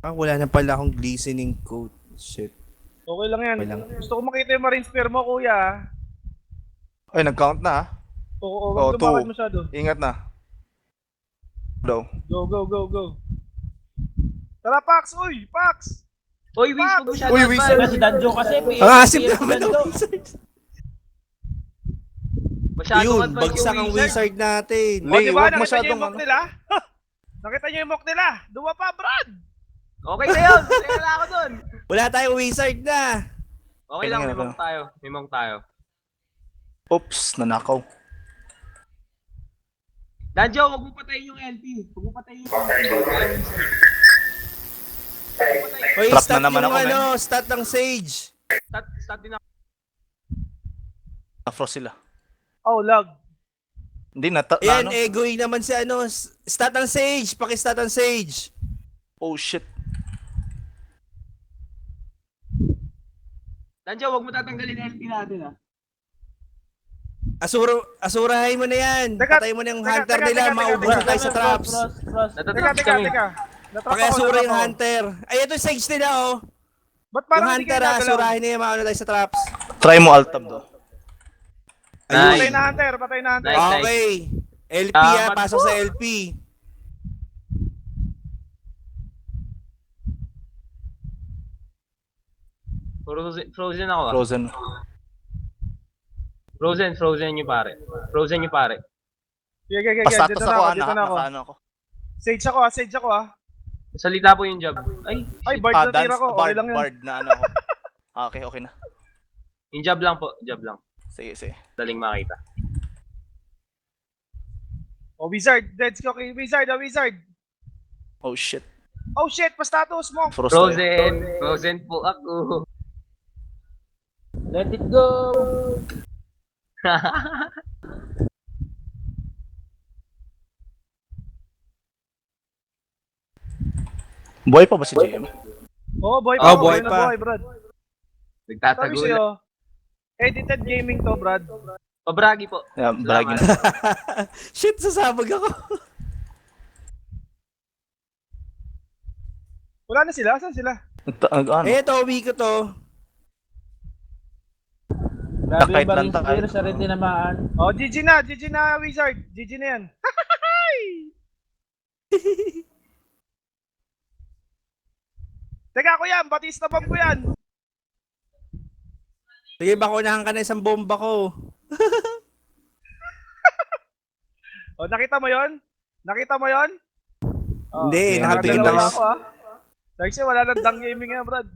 Wala na pala akong glistening coat. Shit. Okay lang yan. Okay lang. Gusto ko makita yung marine spear mo, kuya. Ay, nag-count na, ha? Oo, Oh, wag lumakad 2. masyado. Ingat na. Low. Go, go, go, go. Tara, Pax! Uy, Pax! Uy, Wiz, Pax! huwag masyado Uy, advance. Wiz. Kasi Danjo kasi, Ang asip PM naman ng Danjo. wizard. Masyadong Ayun, advance bagsak ang wizard natin. O, Lay, diba? wag Nakita niyo masyadong yung mock ano. nila? Nakita niyo yung mock nila? Duma pa, Brad! Okay na yun, wala ako dun. Wala tayong wizard na. Okay lang, may Ano? monk tayo. May monk tayo. Oops, nanakaw. Danjo, huwag mo patayin yung LP. Huwag mo patayin yung LP. Oy, Trap stat na naman yung ako, ano, stat ng sage. Start din ako. Na-frost sila. Oh, lag. Hindi, Ayan, ano? egoing naman si ano, stat ng sage. Paki-stat ng sage. Oh, shit. Danjo, huwag mo tatanggalin yung LP natin ah. Asurahin mo na yan. Teka, Patay mo na yung teka, hunter teka, nila. teka, Maubos teka, na tayo sa traps. Teka, Natatraps teka, kami. teka. Natrap Pakiasura yung ako. hunter. Ay, ito yung sage nila, oh. Ba't Yung parang hindi hunter, kayo nagalaw? asurahin na yan. Mauna tayo sa traps. Try mo alt-tab do. Patay Ayun. na hunter, patay na hunter. Nice. Okay. LP pasok sa LP. Frozen ako ah. Frozen. Frozen yung pare. Frozen yung pare. Sige, sige, sige. Pastatus Dito na ako, ako, dito na ako. nakaano ako. Sage ako, sage ako. Salita po yung job. Ay, Ay, bard na tira ko. Okay lang yun. Bard na ano ako. Okay, okay na. yung job lang po. Job lang. Sige, sige. Daling makita. Oh, wizard. Deads ko kay wizard, wizard. Oh, shit. Oh shit, pa-status mo. Frost tayo. Frozen po ako. Let it go! Buhay pa ba si JM? Oh, boy Oh, pa. boy na pa. boy, Brad. Sabi Nagtatago sa'yo, lang. edited gaming to, Brad. Pabragi po. Yeah, bragging. Shit, sasabog ako. Wala na sila? Saan sila? Ano? Eh, ito, uwi ko to. Grabe Kahit yung lang Marine tayo. Spear sa rin tinamaan. Oh, GG na, wizard. GG na yan. Teka ko yan, batis na bomb ko yan. Sige, bakunahan ka na isang bomba ko. Oh, nakita mo yon? Nakita mo yon? Oh, Hindi, okay, nakatingin nakadalawa lang ako ako. ah. Like siya, wala nang dang gaming yan, Brad.